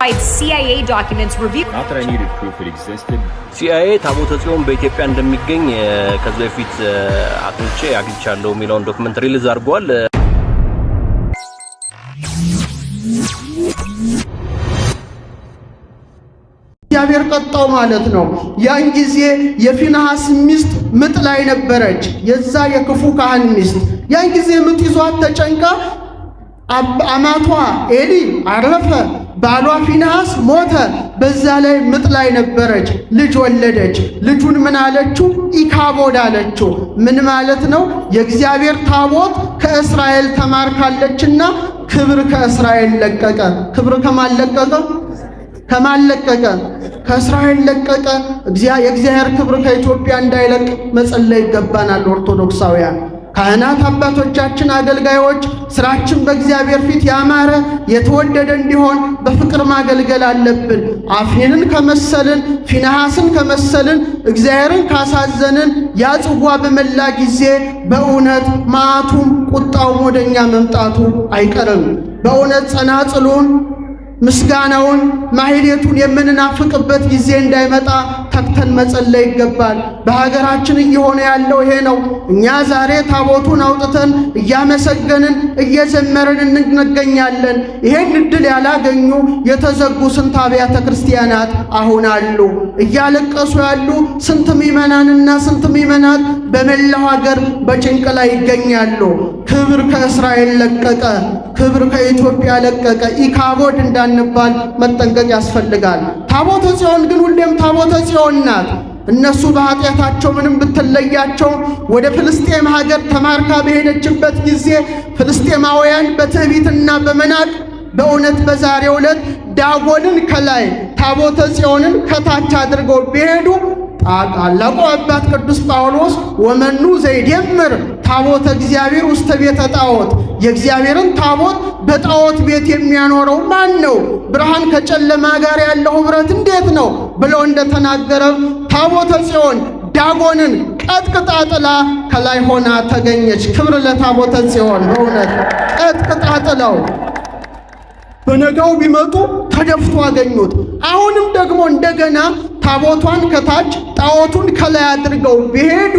CIA documents reveal. Not that I needed proof it existed. CIA ታቦተ ጽዮን በኢትዮጵያ እንደሚገኝ ከዚህ በፊት አግኝቻለሁ የሚለውን ዶክመንት ሪሊዝ አድርጓል። እግዚአብሔር ቀጣው ማለት ነው። ያን ጊዜ የፊንሐስ ሚስት ምጥ ላይ ነበረች፣ የዛ የክፉ ካህን ሚስት። ያን ጊዜ ምጥ ይዟት ተጨንቃ አማቷ ኤሊ አረፈ፣ ባሏ ፊንሐስ ሞተ። በዛ ላይ ምጥ ላይ ነበረች፣ ልጅ ወለደች። ልጁን ምን አለችው? ኢካቦድ አለችው። ምን ማለት ነው? የእግዚአብሔር ታቦት ከእስራኤል ተማርካለችና ክብር ከእስራኤል ለቀቀ። ክብር ከማን ለቀቀ? ከእስራኤል ለቀቀ። የእግዚአብሔር ክብር ከኢትዮጵያ እንዳይለቅ መጸለይ ይገባናል። ኦርቶዶክሳውያን ካህናት አባቶቻችን፣ አገልጋዮች ስራችን በእግዚአብሔር ፊት ያማረ የተወደደ እንዲሆን በፍቅር ማገልገል አለብን። አፍኒንን ከመሰልን ፊንሐስን ከመሰልን እግዚአብሔርን ካሳዘንን ያጽዋ በመላ ጊዜ በእውነት መዓቱም ቁጣውም ወደኛ መምጣቱ አይቀርም። በእውነት ጸናጽሉን ምስጋናውን ማህሌቱን የምንናፍቅበት ጊዜ እንዳይመጣ ተክተን መጸለይ ይገባል። በሀገራችን እየሆነ ያለው ይሄ ነው። እኛ ዛሬ ታቦቱን አውጥተን እያመሰገንን እየዘመርን እንገኛለን። ይሄን እድል ያላገኙ የተዘጉ ስንት አብያተ ክርስቲያናት አሁን አሉ። እያለቀሱ ያሉ ስንት ምዕመናንና ስንት ምዕመናት በመላው ሀገር በጭንቅ ላይ ይገኛሉ። ክብር ከእስራኤል ለቀቀ፣ ክብር ከኢትዮጵያ ለቀቀ። ኢካቦድ እንዳንባል መጠንቀቅ ያስፈልጋል። ታቦተ ጽዮን ግን ሁሌም ታቦተ ጽዮን ናት። እነሱ በኃጢአታቸው ምንም ብትለያቸው ወደ ፍልስጤም ሀገር ተማርካ በሄደችበት ጊዜ ፍልስጤማውያን በትዕቢትና በመናቅ በእውነት በዛሬው ዕለት ዳጎንን ከላይ ታቦተ ጽዮንን ከታች አድርገው ቢሄዱ ታላቁ አባት ቅዱስ ጳውሎስ ወመኑ ዘይደምር ታቦተ እግዚአብሔር ውስተ ቤተ ጣዖት፣ የእግዚአብሔርን ታቦት በጣዖት ቤት የሚያኖረው ማን ነው? ብርሃን ከጨለማ ጋር ያለው ኅብረት እንዴት ነው ብሎ እንደተናገረ ታቦተ ጽዮን ዳጎንን ቀጥቅጣ ጥላ ከላይ ሆና ተገኘች። ክብር ለታቦተ ጽዮን። በእውነት ቀጥቅጣ ጥላው በነጋው ቢመጡ ተደፍቶ አገኙት። አሁንም ደግሞ እንደገና ታቦቷን ከታች ጣዖቱን ከላይ አድርገው ቢሄዱ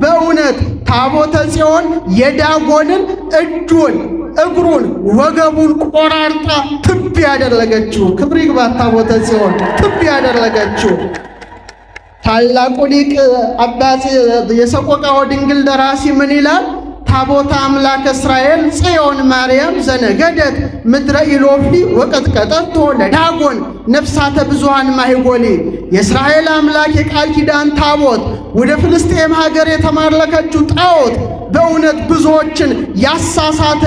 በእውነት ታቦተ ጽዮን የዳጎንን እጁን፣ እግሩን፣ ወገቡን ቆራርጣ ትቢ ያደረገችው። ክብር ይግባት ታቦተ ጽዮን ትቢ ያደረገችው። ታላቁ ሊቅ አባት የሰቆቃወ ድንግል ደራሲ ምን ይላል? ታቦተ አምላክ እስራኤል ጽዮን ማርያም ዘነገደት ምድረ ኢሎፍሊ ወቀጥቀጠቶ ለዳጎን ነፍሳተ ብዙሃን ማይጎሊ። የእስራኤል አምላክ የቃል ኪዳን ታቦት ወደ ፍልስጤም ሀገር የተማረከችው ጣዖት በእውነት ብዙዎችን ያሳሳተ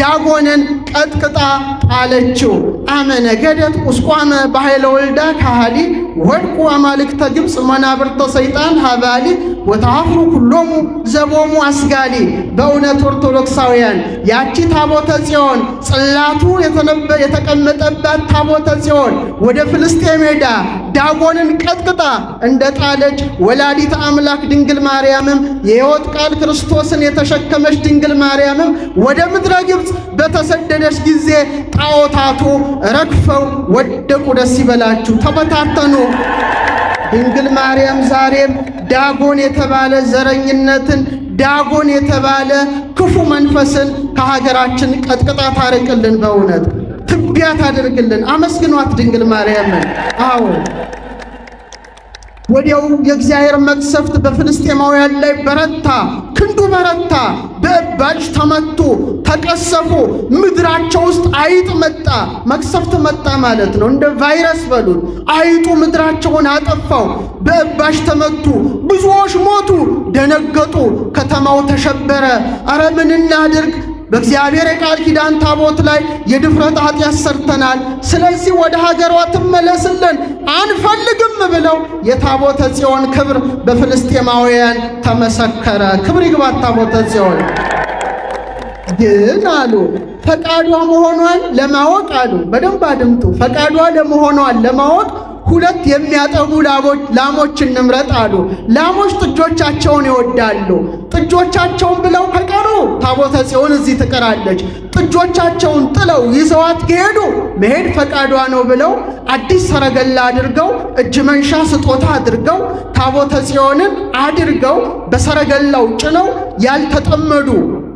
ዳጎንን ቀጥቅጣ ጣለችው። አመነገደት ቁስቋመ በኃይለ ወልዳ ካሃሊ ወድቁ አማልክተ ግብፅ መናብርተ ሰይጣን ሀባሊ ወታፍሩ ኩሎሙ ዘቦሙ አስጋሊ። በእውነት ኦርቶዶክሳውያን ያቺ ታቦተ ጽዮን ጽላቱ የተቀመጠባት ታቦተ ጽዮን ወደ ፍልስጤም ሄዳ ዳጎንን ቀጥቅጣ እንደ ጣለች ወላዲተ አምላክ ድንግል ማርያምም የሕይወት ቃል ክርስቶስን የተሸከመች ድንግል ማርያምም ወደ ምድረ ግብፅ በተሰደደች ጊዜ ጣዖታቱ ረግፈው ወደቁ። ደስ ይበላችሁ፣ ተበታተኑ። ድንግል ማርያም ዛሬም ዳጎን የተባለ ዘረኝነትን፣ ዳጎን የተባለ ክፉ መንፈስን ከሀገራችን ቀጥቅጣ ታርቅልን። በእውነት ትቢያ ታደርግልን። አመስግኗት ድንግል ማርያምን። አዎ ወዲያው የእግዚአብሔር መቅሰፍት በፍልስጤማውያን ላይ በረታ፣ ክንዱ በረታ። በእባጭ ተመቱ፣ ተቀሰፉ። ምድራቸው ውስጥ አይጥ መጣ። መቅሰፍት መጣ ማለት ነው፣ እንደ ቫይረስ በሉት። አይጡ ምድራቸውን አጠፋው። በእባጭ ተመቱ፣ ብዙዎች ሞቱ፣ ደነገጡ። ከተማው ተሸበረ። አረ ምን እናድርግ? በእግዚአብሔር የቃል ኪዳን ታቦት ላይ የድፍረት ኃጢአት ሰርተናል፣ ስለዚህ ወደ ሀገሯ ትመለስልን አንፈልግም ብለው የታቦተ ጽዮን ክብር በፍልስጤማውያን ተመሰከረ። ክብር ይግባት ታቦተ ጽዮን። ግን አሉ ፈቃዷ መሆኗን ለማወቅ አሉ፣ በደንብ አድምጡ። ፈቃዷ ለመሆኗን ለማወቅ ሁለት የሚያጠቡ ላሞች እንምረጥ አሉ። ላሞች ጥጆቻቸውን ይወዳሉ። ጥጆቻቸውን ብለው ከቀሩ ታቦተ ጽዮን እዚህ ትቀራለች። ጥጆቻቸውን ጥለው ይዘዋት ከሄዱ መሄድ ፈቃዷ ነው ብለው አዲስ ሰረገላ አድርገው እጅ መንሻ ስጦታ አድርገው ታቦተ ጽዮንን አድርገው በሰረገላው ጭነው ያልተጠመዱ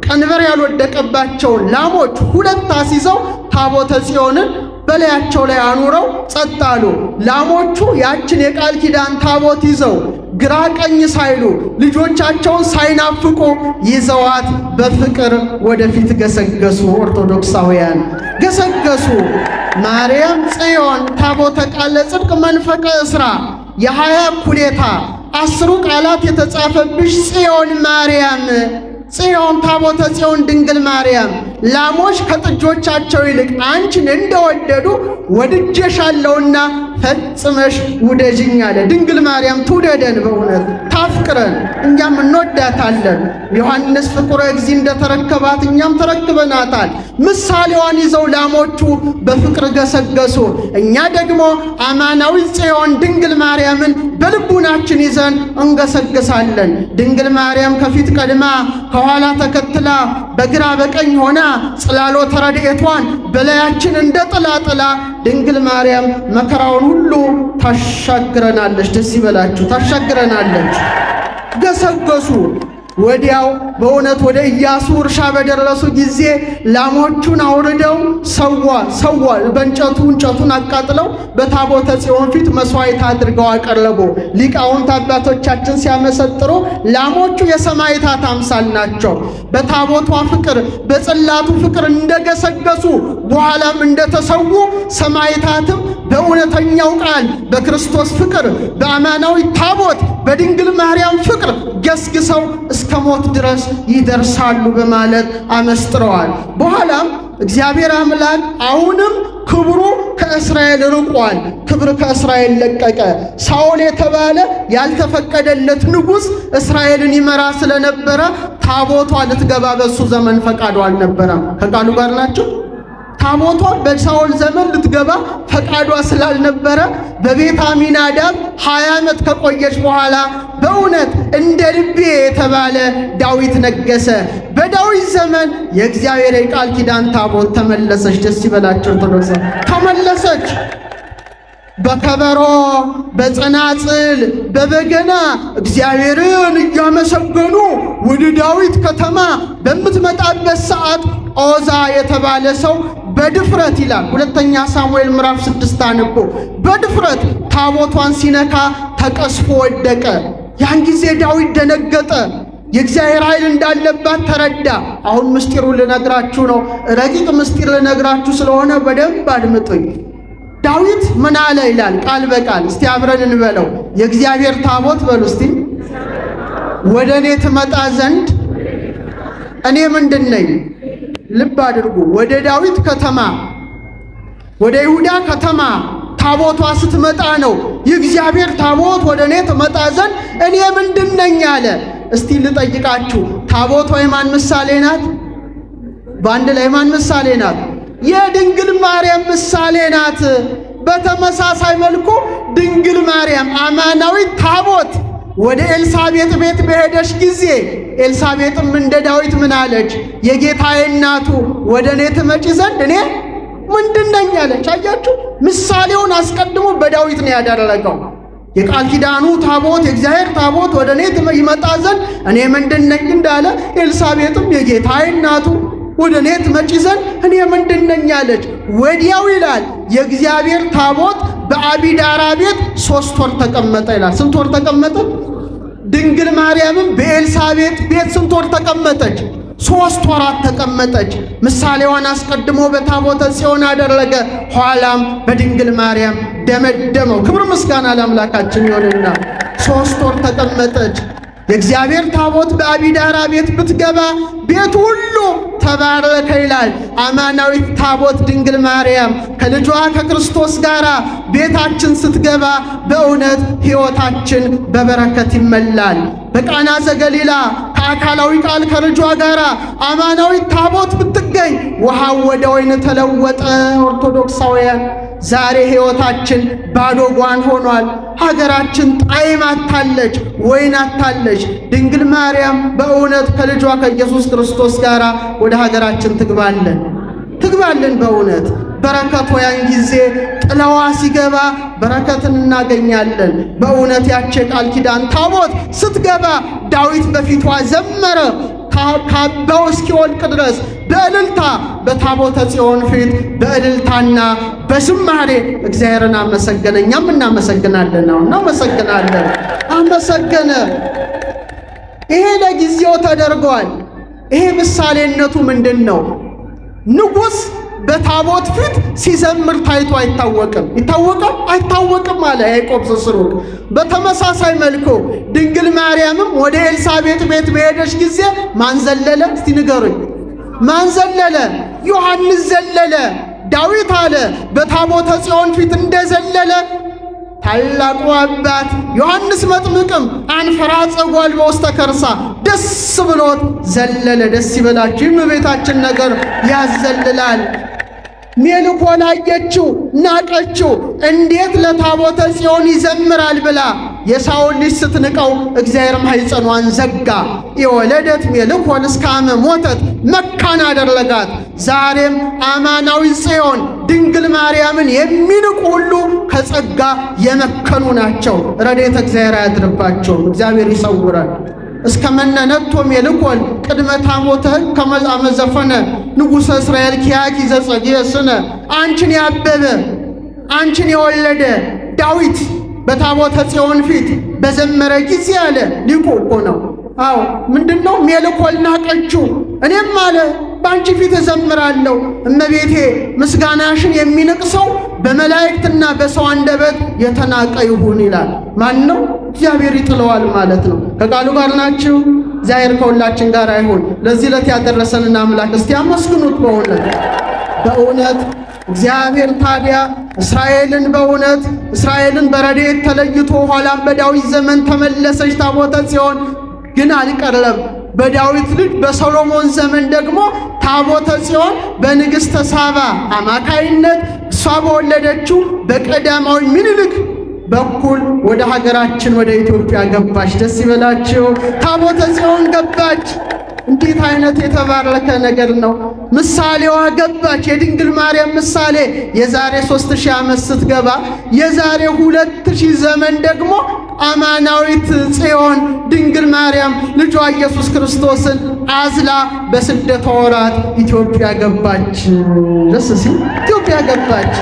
ቀንበር ያልወደቀባቸውን ላሞች ሁለት አስይዘው ታቦተ ጽዮንን በላያቸው ላይ አኑረው ጸጥ አሉ። ላሞቹ ያችን የቃል ኪዳን ታቦት ይዘው ግራ ቀኝ ሳይሉ ልጆቻቸውን ሳይናፍቁ ይዘዋት በፍቅር ወደፊት ገሰገሱ። ኦርቶዶክሳውያን ገሰገሱ። ማርያም ጽዮን ታቦተ ቃለ ጽድቅ መንፈቀ እስራ የ20 እኩሌታ 10 ቃላት የተጻፈብሽ ጽዮን ማርያም ጽዮን ታቦተ ጽዮን ድንግል ማርያም ላሞች ከጥጆቻቸው ይልቅ አንቺን እንደወደዱ ወድጄሻለሁና ፈጽመሽ ውደጅኝ አለ። ድንግል ማርያም ትውደደን፣ በእውነት ታፍቅረን፣ እኛም እንወዳታለን። ዮሐንስ ፍቁረ እግዚእ እንደተረከባት እኛም ተረክበናታል። ምሳሌዋን ይዘው ላሞቹ በፍቅር ገሰገሱ። እኛ ደግሞ አማናዊ ጽዮን ድንግል ማርያምን በልቡናችን ይዘን እንገሰግሳለን። ድንግል ማርያም ከፊት ቀድማ ከኋላ ተከትላ በግራ በቀኝ ሆና ጽላሎተ ረድኤቷን በላያችን እንደ ጥላ ጥላ ድንግል ማርያም መከራውን ሁሉ ታሻግረናለች። ደስ ይበላችሁ፣ ታሻግረናለች። ገሰገሱ። ወዲያው በእውነት ወደ ኢያሱ እርሻ በደረሱ ጊዜ ላሞቹን አውርደው ሰዋ እንጨቱን አቃጥለው በታቦተ ጽዮን ፊት መስዋዕት አድርገው አቀረቡ። ሊቃውንት አባቶቻችን ሲያመሰጥሩ ላሞቹ የሰማዕታት አምሳል ናቸው። በታቦቷ ፍቅር በጽላቱ ፍቅር እንደገሰገሱ በኋላም እንደተሰዉ ሰማዕታትም በእውነተኛው ቃል በክርስቶስ ፍቅር በአማናዊ ታቦት በድንግል ማርያም ፍቅር ገስግሰው እስከ ሞት ድረስ ይደርሳሉ በማለት አመስጥረዋል። በኋላም እግዚአብሔር አምላክ አሁንም ክብሩ ከእስራኤል ርቋል። ክብር ከእስራኤል ለቀቀ። ሳኦል የተባለ ያልተፈቀደለት ንጉሥ እስራኤልን ይመራ ስለነበረ ታቦቷ ልትገባ በሱ ዘመን ፈቃዱ አልነበረም። ከቃሉ ጋር ናቸው። ታቦቷ በሳኦል ዘመን ልትገባ ፈቃዷ ስላልነበረ በቤተ አሚናዳብ 20 ዓመት ከቆየች በኋላ በእውነት እንደ ልቤ የተባለ ዳዊት ነገሰ። በዳዊት ዘመን የእግዚአብሔር የቃል ኪዳን ታቦት ተመለሰች። ደስ ይበላቸው ኦርቶዶክስ ተመለሰች። በከበሮ በጸናጽል በበገና እግዚአብሔርን እያመሰገኑ ወደ ዳዊት ከተማ በምትመጣበት ሰዓት ዖዛ የተባለ ሰው በድፍረት ይላል ሁለተኛ ሳሙኤል ምዕራፍ 6 አንቆ በድፍረት ታቦቷን ሲነካ ተቀስፎ ወደቀ። ያን ጊዜ ዳዊት ደነገጠ። የእግዚአብሔር ኃይል እንዳለባት ተረዳ። አሁን ምስጢሩን ልነግራችሁ ነው። ረቂቅ ምስጢር ልነግራችሁ ስለሆነ በደንብ አድምጡኝ። ዳዊት ምን አለ ይላል ቃል በቃል እስቲ አብረን እንበለው። የእግዚአብሔር ታቦት በሉ እስቲ ወደ እኔ ትመጣ ዘንድ እኔ ምንድን ነኝ? ልብ አድርጉ። ወደ ዳዊት ከተማ ወደ ይሁዳ ከተማ ታቦቷ ስትመጣ ነው የእግዚአብሔር ታቦት ወደ እኔ ትመጣ ዘንድ እኔ ምንድን ነኝ አለ። እስቲ ልጠይቃችሁ፣ ታቦቷ የማን ምሳሌ ናት? በአንድ ላይ ማን ምሳሌ ናት? የድንግል ማርያም ምሳሌ ናት። በተመሳሳይ መልኩ ድንግል ማርያም አማናዊ ታቦት ወደ ኤልሳቤጥ ቤት በሄደች ጊዜ ኤልሳቤጥም እንደ ዳዊት ምን አለች? የጌታዬ እናቱ ወደ እኔ ትመጪ ዘንድ እኔ ምንድን ነኝ አለች። አያችሁ፣ ምሳሌውን አስቀድሞ በዳዊት ነው ያደረገው። የቃል ኪዳኑ ታቦት የእግዚአብሔር ታቦት ወደ እኔ ይመጣ ዘንድ እኔ ምንድን ነኝ እንዳለ ኤልሳቤጥም የጌታዬ እናቱ ወደ እኔ ትመጪ ዘንድ እኔ ምንድን ነኝ አለች። ወዲያው ይላል የእግዚአብሔር ታቦት በአቢዳራ ቤት 3 ወር ተቀመጠ ይላል። ስንት ወር ተቀመጠ? ድንግል ማርያምም በኤልሳቤጥ ቤት ስንት ወር ተቀመጠች? 3 ወራት ተቀመጠች። ምሳሌዋን አስቀድሞ በታቦተ ጽዮን አደረገ፣ ኋላም በድንግል ማርያም ደመደመው። ክብር ምስጋና ለአምላካችን ይሁንና 3 ወር ተቀመጠች። የእግዚአብሔር ታቦት በአቢዳራ ቤት ብትገባ ቤት ሁሉ ተባረከ ይላል። አማናዊት ታቦት ድንግል ማርያም ከልጇ ከክርስቶስ ጋር ቤታችን ስትገባ በእውነት ሕይወታችን በበረከት ይመላል። በቃና ዘገሊላ ከአካላዊ ቃል ከልጇ ጋር አማናዊት ታቦት ብትገኝ ውሃው ወደ ወይን ተለወጠ። ኦርቶዶክሳውያን ዛሬ ሕይወታችን ባዶ ጓን ሆኗል። ሀገራችን ጣዕም አታለች፣ ወይን አታለች። ድንግል ማርያም በእውነት ከልጇ ከኢየሱስ ክርስቶስ ጋር ወደ ሀገራችን ትግባለን በእውነት በረከቷ ያን ጊዜ ጥላዋ ሲገባ በረከትን እናገኛለን። በእውነት ያቺ ቃል ኪዳን ታቦት ስትገባ ዳዊት በፊቷ ዘመረ ካባው እስኪወልቅ ድረስ በእልልታ በታቦተ ጽዮን ፊት በእልልታና በዝማሬ እግዚአብሔርን አመሰገነ። እኛም እናመሰግናለን። እናመሰግናለን። አመሰገነ። ይሄ ለጊዜው ተደርጓል። ይሄ ምሳሌነቱ ምንድን ነው? ንጉሥ በታቦት ፊት ሲዘምር ታይቶ አይታወቅም። ይታወቃል? አይታወቅም አለ ያዕቆብ ዘስሩግ። በተመሳሳይ መልኩ ድንግል ማርያምም ወደ ኤልሳቤጥ ቤት በሄደች ጊዜ ማን ዘለለ? እስቲ ንገሩኝ። ማን ዘለለ? ዮሐንስ ዘለለ። ዳዊት አለ በታቦተ ጽዮን ፊት እንደዘለለ ታላቁ አባት ዮሐንስ መጥምቅም አንፈራጸ ጓል በውስተ ከርሳ ደስ ብሎት ዘለለ። ደስ ይበላችሁ። የእመቤታችን ነገር ያዘልላል። ሜልኮል አየችው፣ ናቀችው። እንዴት ለታቦተ ጽዮን ይዘምራል ብላ የሳኦል ልጅ ስትንቀው እግዚአብሔር ማኅፀኗን ዘጋ። የወለደት ሜልኮል እስከ አመ ሞተት መካን አደረጋት። ዛሬም አማናዊ ጽዮን ድንግል ማርያምን የሚንቁ ሁሉ ከጸጋ የመከኑ ናቸው። ረድኤተ እግዚአብሔር አያድርባቸውም። እግዚአብሔር ይሰውራል። እስከ መነነቶ ሜልኮል ቅድመ ታቦተ ከመዛመ ዘፈነ ንጉሠ እስራኤል ኪያኪ ዘጸግየ ስነ። አንቺን ያበበ አንቺን የወለደ ዳዊት በታቦተ ጽዮን ፊት በዘመረ ጊዜ አለ ሊቁ እኮ ነው። አዎ ምንድነው? ሜልኮል ናቀችው። እኔም አለ በአንቺ ፊት እዘምራለሁ። እመቤቴ ምስጋናሽን የሚንቅ ሰው በመላእክትና በሰው አንደበት የተናቀ ይሁን ይላል። ማን ነው? እግዚአብሔር ይጥለዋል ማለት ነው። ከቃሉ ጋር ናችሁ። እግዚአብሔር ከሁላችን ጋር አይሁን። ለዚህ ዕለት ያደረሰንን አምላክ እስቲ አመስግኑት። በእውነት እግዚአብሔር ታዲያ እስራኤልን በረድኤት ተለይቶ ኋላም በዳዊት ዘመን ተመለሰች ታቦተ ጽዮን። ግን አልቀረም። በዳዊት ልጅ በሰሎሞን ዘመን ደግሞ ታቦተ ጽዮን በንግሥተ ሳባ አማካይነት እሷ በወለደችው በቀዳማዊ ምኒልክ በኩል ወደ ሀገራችን ወደ ኢትዮጵያ ገባች። ደስ ይበላችሁ። ታቦተ ጽዮን ገባች። እንዴት አይነት የተባረከ ነገር ነው! ምሳሌዋ ገባች። የድንግል ማርያም ምሳሌ የዛሬ 3000 ዓመት ስትገባ የዛሬ 2000 ዘመን ደግሞ አማናዊት ጽዮን ድንግል ማርያም ልጇ ኢየሱስ ክርስቶስን አዝላ በስደቷ ወራት ኢትዮጵያ ገባች። ደስ ሲል ኢትዮጵያ ገባች።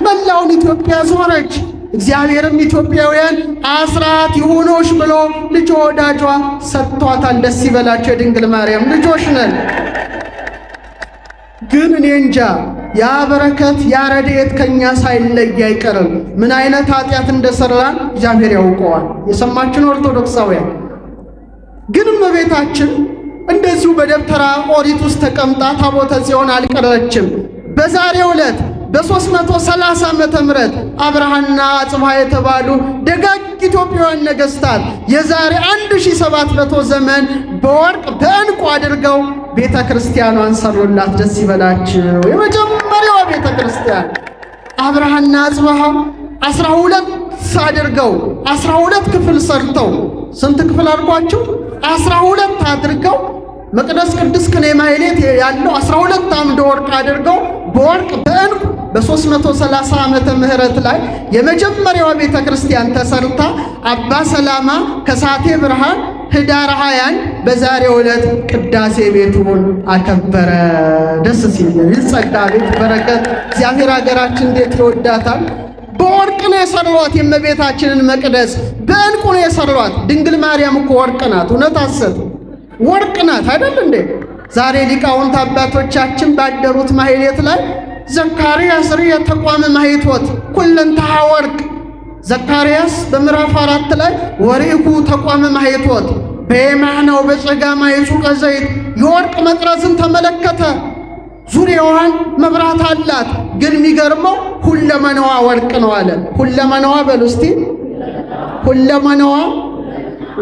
መላውን ኢትዮጵያ ዞረች። እግዚአብሔርም ኢትዮጵያውያን አስራት ይሁኖሽ ብሎ ልጅ ወዳጇ ሰጥቷታል። ደስ ይበላቸው። የድንግል ማርያም ልጆች ነን። ግን እኔ እንጃ ያ በረከት ያ ረድኤት ከኛ ሳይለይ አይቀርም። ምን አይነት ኃጢአት እንደሰራን እግዚአብሔር ያውቀዋል። የሰማችን ኦርቶዶክሳውያን ግን እመቤታችን እንደዚሁ በደብተራ ኦሪት ውስጥ ተቀምጣ ታቦተ ጽዮን አልቀረችም። በዛሬው ዕለት በ330 ዓመተ ምህረት አብርሃና አጽብሃ የተባሉ ደጋግ ኢትዮጵያውያን ነገሥታት የዛሬ 1700 ዘመን በወርቅ በዕንቁ አድርገው ቤተ ክርስቲያኗን ሰሩላት። ደስ ይበላችሁ። የመጀመሪያዋ ቤተ ክርስቲያን አብርሃና አጽብሃ 12 አድርገው 12 ክፍል ሰርተው ስንት ክፍል አድርጓቸው? 12 አድርገው መቅደስ ቅዱስ ቅኔ ማኅሌት ያለው 12 አምደ ወርቅ አድርገው በወርቅ በዕንቁ በ330 ዓመተ ምህረት ላይ የመጀመሪያዋ ቤተ ክርስቲያን ተሰርታ አባ ሰላማ ከሳቴ ብርሃን ህዳር 20 በዛሬው ዕለት ቅዳሴ ቤቱን አከበረ። ደስ ሲል ይጸጋ ቤት በረከት እግዚአብሔር ሀገራችን እንዴት ይወዳታል። በወርቅ ነው የሰሯት። የእመቤታችንን መቅደስ በዕንቁ ነው የሰሯት። ድንግል ማርያም እኮ ወርቅ ናት። እውነት አሰት ወርቅ ናት አይደል እንዴ? ዛሬ ሊቃውንት አባቶቻችን ባደሩት ማኅሌት ላይ ዘካርያስ ርየ ተቋመ ማኅቶት ኩለንተሃ ወርቅ። ዘካርያስ በምዕራፍ 4 ላይ ወሪኩ ተቋመ ማኅቶት በየማናው በጸጋማ የሱቀ ዘይት የወርቅ መቅረዝን ተመለከተ። ዙሪያዋን መብራት አላት። ግን የሚገርመው ሁለመናዋ ወርቅ ነው አለ። ሁለመናዋ በሉ እስቲ፣ ሁለመናዋ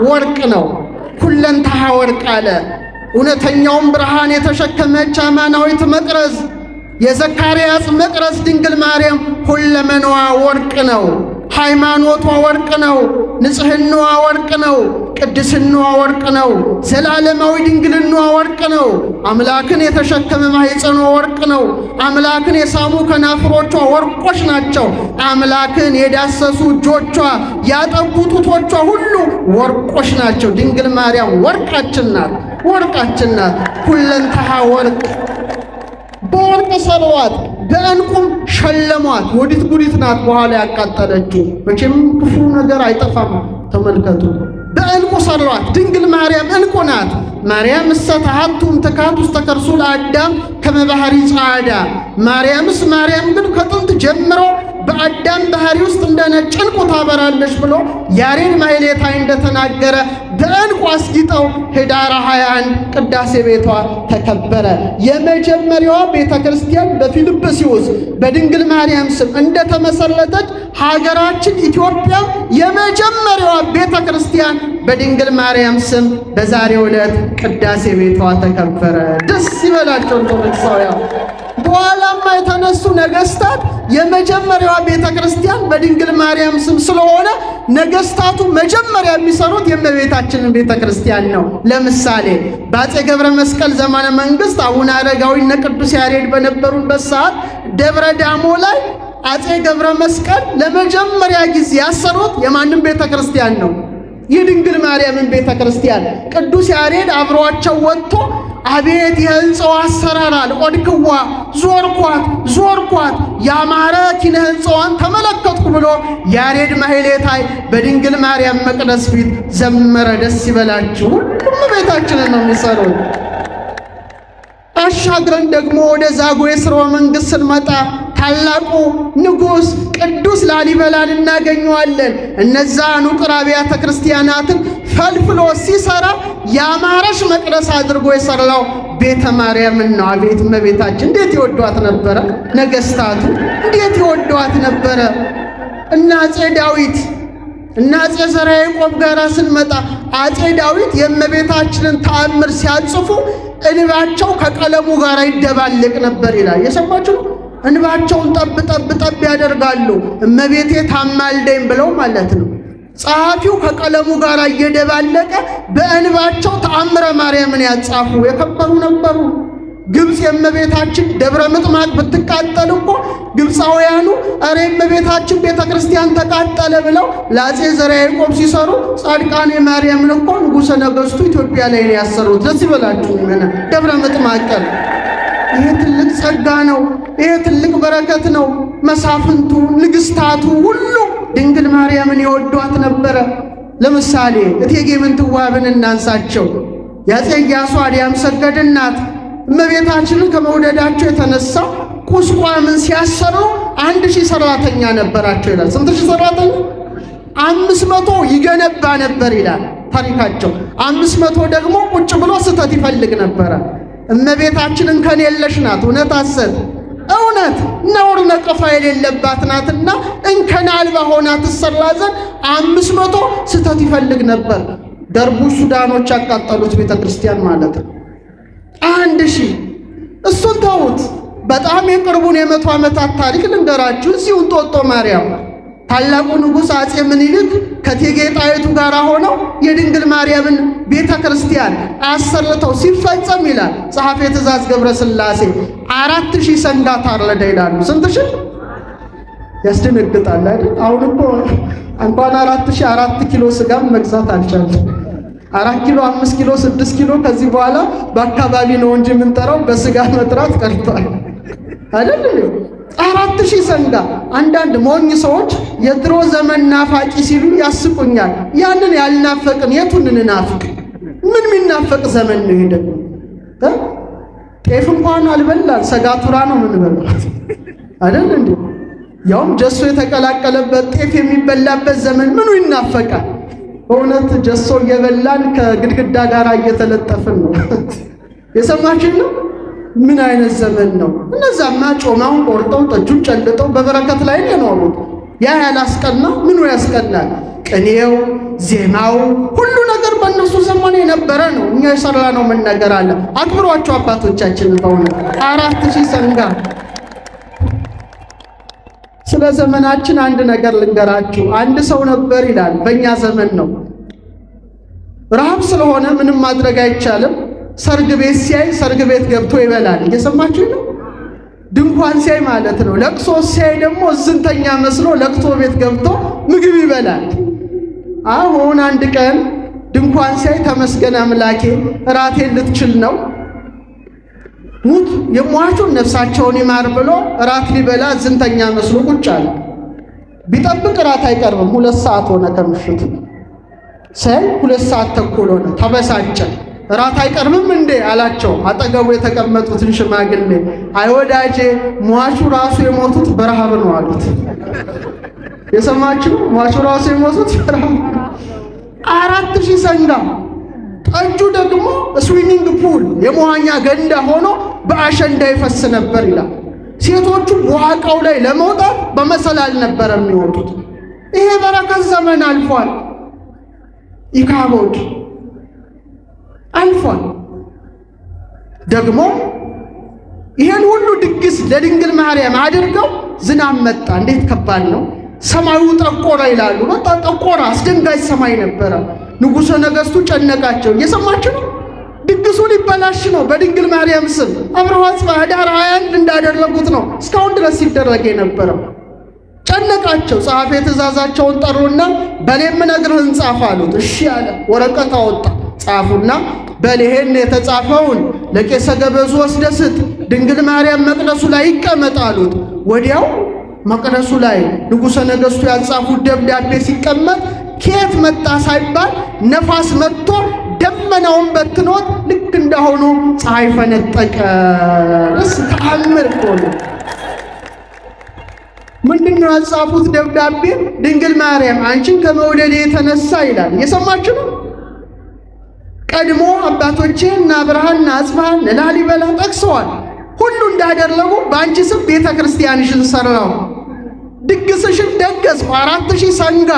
ወርቅ ነው። ሁለንተሃ ወርቅ አለ። እውነተኛውን ብርሃን የተሸከመች አማናዊት መቅረዝ የዘካርያስ መቅረዝ ድንግል ማርያም ሁለመናዋ ወርቅ ነው። ሃይማኖቷ ወርቅ ነው። ንጽሕናዋ ወርቅ ነው። ቅድስናዋ ወርቅ ነው። ዘላለማዊ ድንግልናዋ ወርቅ ነው። አምላክን የተሸከመ ማኅፀኗ ወርቅ ነው። አምላክን የሳሙ ከናፍሮቿ ወርቆች ናቸው። አምላክን የዳሰሱ እጆቿ፣ ያጠቡ ጡቶቿ ሁሉ ወርቆች ናቸው። ድንግል ማርያም ወርቃችን ናት። ወርቃችን ናት። ሁለንተሃ ወርቅ። በወርቅ ሰሯት፣ በዕንቁም ሸለሟት። ወዲት ጉዲት ናት በኋላ ያቃጠለችው። መቼም ክፉ ነገር አይጠፋም። ተመልከቱ። በዕንቁ ሰሯት። ድንግል ማርያም ዕንቁ ናት። ማርያም እሰተሃቱም ትካት ውስተ ከርሱ ለአዳም ከመባህሪ ጻዕዳ። ማርያም ግን ከጥንት ጀምሮ በአዳም ባህሪ ውስጥ እንደ ነጭ ዕንቁ ታበራለች ብሎ ያሬድ ማሕሌታይ እንደተናገረ በዕንቁ አስጊጠው ኅዳር 21 ቅዳሴ ቤቷ ተከበረ። የመጀመሪያዋ ቤተ ክርስቲያን በፊልጵስዩስ በድንግል ማርያም ስም እንደተመሰረተች ሀገራችን ኢትዮጵያ የመጀመሪያዋ ቤተ ክርስቲያን በድንግል ማርያም ስም በዛሬው ዕለት ቅዳሴ ቤቷ ተከበረ። ደስ ይበላቸው ኦርቶዶክሳውያን። በኋላማ የተነሱ ነገስታት የመጀመሪያዋ ቤተ ክርስቲያን በድንግል ማርያም ስም ስለሆነ ነገስታቱ መጀመሪያ የሚሰሩት የእመቤታችንን ቤተ ክርስቲያን ነው። ለምሳሌ በአፄ ገብረ መስቀል ዘመነ መንግስት አቡነ አረጋዊ እነ ቅዱስ ያሬድ በነበሩበት ሰዓት ደብረ ዳሞ ላይ አፄ ገብረ መስቀል ለመጀመሪያ ጊዜ ያሰሩት የማንም ቤተ ክርስቲያን ነው? የድንግል ማርያምን ቤተ ክርስቲያን። ቅዱስ ያሬድ አብሯቸው ወጥቶ አቤት የሕንፃው አሰራር አለ። ኦድክዋ ዞርኳት ያማረ ኪነ ሕንፃዋን ተመለከትኩ ብሎ ያሬድ ማሕሌታይ በድንግል ማርያም መቅደስ ፊት ዘመረ። ደስ ይበላችሁ። ሁሉም ቤታችንን ነው የሚሰሩት። አሻግረን ደግሞ ወደ ዛጉዌ ሥርወ መንግሥት ስንመጣ ታላቁ ንጉሥ ቅዱስ ላሊበላን እናገኘዋለን። እነዛን ውቅር አብያተ ክርስቲያናትን ፈልፍሎ ሲሰራ ያማረሽ መቅደስ አድርጎ የሰራው ቤተ ማርያምን ነው። አቤት እመቤታችን እንዴት ይወዷት ነበረ! ነገሥታቱ እንዴት ይወዷት ነበረ! እና አፄ ዳዊት እና አፄ ዘርዓ ያዕቆብ ጋር ስንመጣ አፄ ዳዊት የእመቤታችንን ተአምር ሲያጽፉ እንባቸው ከቀለሙ ጋር ይደባለቅ ነበር ይላል። የሰማችሁ? እንባቸውን ጠብ ያደርጋሉ። እመቤቴ ታማልደኝ ብለው ማለት ነው። ጸሐፊው ከቀለሙ ጋር እየደባለቀ በእንባቸው ተአምረ ማርያምን ያጻፉ የከበሩ ነበሩ። ግብፅ የእመቤታችን ደብረ ምጥማቅ ብትቃጠል እኮ ግብፃውያኑ እረ የእመቤታችን ቤተ ክርስቲያን ተቃጠለ ብለው ለአፄ ዘርዓ ያዕቆብ ሲሰሩ ጻድቃኔ ማርያምን እኮ ንጉሠ ነገሥቱ ኢትዮጵያ ላይ ነው ያሰሩት። ደስ ይበላችሁ። ደብረ ምጥማቅ ይሄ ትልቅ ጸጋ ነው። ይሄ ትልቅ በረከት ነው። መሳፍንቱ፣ ንግሥታቱ ሁሉ ድንግል ማርያምን ይወዷት ነበረ። ለምሳሌ እቴጌ ምንትዋብን እናንሳቸው። የአፄ ኢያሱ አድያም ሰገድ እናት እመቤታችንን ከመውደዳቸው የተነሳ ቁስቋምን ሲያሰሩ 1000 ሰራተኛ ነበራቸው ይላል። ስንት ሺህ ሰራተኛ? 500 ይገነባ ነበር ይላል ታሪካቸው። 500 ደግሞ ቁጭ ብሎ ስተት ይፈልግ ነበረ። እመቤታችንን ከኔ የለሽ ናት፣ እውነት ሐሰት እውነት ነውር ነቀፋ የሌለባት ናትና እንከን አልባ ሆና ትሰራ ዘንድ 500 ስተት ይፈልግ ነበር። ደርቡሽ ሱዳኖች ያቃጠሉት ቤተ ክርስቲያን ማለት ነው። 1000 እሱን ተውት። በጣም የቅርቡን የ100 ዓመታት ታሪክ ልንገራችሁ። እዚሁ እንጦጦ ማርያም ታላቁ ንጉሥ አፄ ምኒልክ ከእቴጌ ጣይቱ ጋር ሆነው የድንግል ማርያምን ቤተ ክርስቲያን አሰርተው ሲፈጸም ይላል ጸሐፌ ትእዛዝ ገብረ ሥላሴ 4000 ሰንጋ ታረደ ይላሉ። ስንት ሺህ? ያስደነግጣል አይደል? አሁን እኮ እንኳን 4000 4 ኪሎ ስጋም መግዛት አልቻለም። 4 ኪሎ 5 ኪሎ 6 ኪሎ ከዚህ በኋላ በአካባቢ ነው እንጂ የምንጠራው በስጋ መጥራት ቀርቷል አይደል? 4000 ሰንጋ። አንዳንድ ሞኝ ሰዎች የድሮ ዘመን ናፋቂ ሲሉ ያስቁኛል። ያንን ያልናፈቅን የቱን እንናፍቅ? ምን የሚናፈቅ ዘመን ነው ሄደ? ጤፍ እንኳን አልበላል፣ ሰጋቱራ ነው ምን በላት አይደል እንዴ? ያውም ጀሶ የተቀላቀለበት ጤፍ የሚበላበት ዘመን ምኑ ይናፈቃል? በእውነት ጀሶ እየበላን ከግድግዳ ጋር እየተለጠፍን ነው። የሰማችን ነው። ምን አይነት ዘመን ነው? እነዛማ ጮማውን ቆርጠው ጠጁን ጨልጠው በበረከት ላይ ነው የኖሩት። ያ ያላስቀና ምኑ ያስቀናል? ቅኔው፣ ዜማው፣ ሁሉ ነገር በእነሱ ዘመን የነበረ ነው። እኛ የሰራነው ምን ነገር አለ? አክብሯቸው አባቶቻችን። በእውነት 4000 ሰንጋ ስለ ዘመናችን አንድ ነገር ልንገራችሁ። አንድ ሰው ነበር ይላል፣ በእኛ ዘመን ነው። ረሃብ ስለሆነ ምንም ማድረግ አይቻልም። ሰርግ ቤት ሲያይ ሰርግ ቤት ገብቶ ይበላል። እየሰማችሁ ነው? ድንኳን ሲያይ ማለት ነው። ለቅሶ ሲያይ ደግሞ እዝንተኛ መስሎ ለቅሶ ቤት ገብቶ ምግብ ይበላል። አሁን አንድ ቀን ድንኳን ሲያይ ተመስገን አምላኬ እራቴን ልትችል ነው፣ ሙት የሟቹን ነፍሳቸውን ይማር ብሎ እራት ሊበላ እዝንተኛ መስሎ ቁጭ አለ። ቢጠብቅ እራት አይቀርብም። 2 ሰዓት ሆነ ከምሽቱ ሰል 2 ሰዓት ተኩል ሆነ። ተበሳጨ። እራት አይቀርብም እንዴ አላቸው አጠገቡ የተቀመጡትን ሽማግሌ። አይ ወዳጄ ሟቹ ራሱ የሞቱት በረሃብ ነው አሉት። የሰማችሁ? ሟቹ ራሱ የሞቱት በረሃብ። 4000 ሰንጋ፣ ጠጁ ደግሞ ስዊሚንግ ፑል የመዋኛ ገንዳ ሆኖ በአሸንዳ ይፈስ ነበር ይላል። ሴቶቹ በዋቃው ላይ ለመውጣት በመሰላል ነበር የሚወጡት። ይሄ በረከት ዘመን አልፏል። ኢካቦድ አልፏል። ደግሞ ይሄን ሁሉ ድግስ ለድንግል ማርያም አድርገው ዝናብ መጣ። እንዴት ከባድ ነው! ሰማዩ ጠቆረ ይላሉ። በጣም ጠቆረ፣ አስደንጋጭ ሰማይ ነበረ። ንጉሠ ነገሥቱ ጨነቃቸው። እየሰማችሁ ነው? ድግሱ ሊበላሽ ነው። በድንግል ማርያም ስም አብርሃ አጽብሃ ኅዳር 21 እንዳደረጉት ነው እስካሁን ድረስ ሲደረግ የነበረው። ጨነቃቸው። ጸሐፌ ትእዛዛቸውን ጠሩና በሌም ነግርህን ጻፍ አሉት። እሺ አለ። ወረቀት አወጣ። ጻፉና በልሄን የተጻፈውን ለቄሰ ገበዙ ወስደህ ስጥ፣ ድንግል ማርያም መቅደሱ ላይ ይቀመጥ አሉት። ወዲያው መቅደሱ ላይ ንጉሠ ነገሥቱ ያጻፉት ደብዳቤ ሲቀመጥ ከየት መጣ ሳይባል ነፋስ መጥቶ ደመናውን በትኖት ልክ እንዳሆኑ ፀሐይ ፈነጠቀ። እስ ተአምር ሆነ። ምንድነው ያጻፉት ደብዳቤ? ድንግል ማርያም አንቺን ከመውደድ የተነሳ ይላል። የሰማችሁ ነው? ቀድሞ አባቶቼ እና አብርሃና አጽብሃን ለላሊበላ ጠቅሰዋል። ሁሉ እንዳደረጉ በአንቺ ስም ቤተ ክርስቲያንሽን ሰራው፣ ድግስሽን ደገስኩ፣ 4000 ሰንጋ፣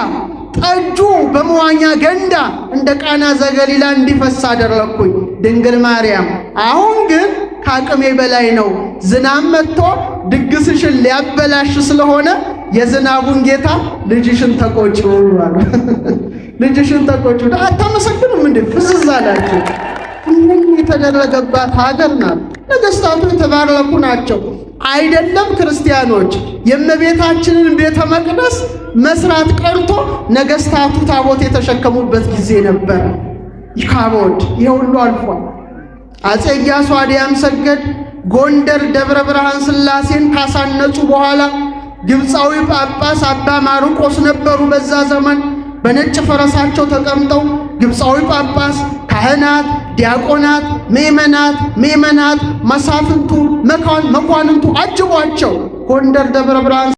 ጠጁ በመዋኛ ገንዳ እንደ ቃና ዘገሊላ እንዲፈስ አደረግኩኝ። ድንግል ማርያም አሁን ግን ከአቅሜ በላይ ነው። ዝናብ መጥቶ ድግስሽን ሊያበላሽ ስለሆነ የዝናቡን ጌታ ልጅሽን ተቆጪው አሉ። ልጅሽን ተቆጪው። አታመሰግኑም እንዴ? ፍዝዝ አላችሁ። ምን የተደረገባት ሀገር ናት። ነገሥታቱ የተባረኩ ናቸው። አይደለም ክርስቲያኖች የእመቤታችንን ቤተ መቅደስ መስራት ቀርቶ ነገሥታቱ ታቦት የተሸከሙበት ጊዜ ነበር። ኢካቦድ ይሄ ሁሉ አልፏል። አፄ ኢያሱ አድያም ሰገድ ጎንደር ደብረ ብርሃን ሥላሴን ካሳነጹ በኋላ ግብፃዊ ጳጳስ አባ ማርቆስ ነበሩ። በዛ ዘመን በነጭ ፈረሳቸው ተቀምጠው ግብፃዊ ጳጳስ፣ ካህናት፣ ዲያቆናት፣ ምእመናት፣ መሳፍንቱ፣ መኳንንቱ አጅቧቸው ጎንደር ደብረ ብርሃን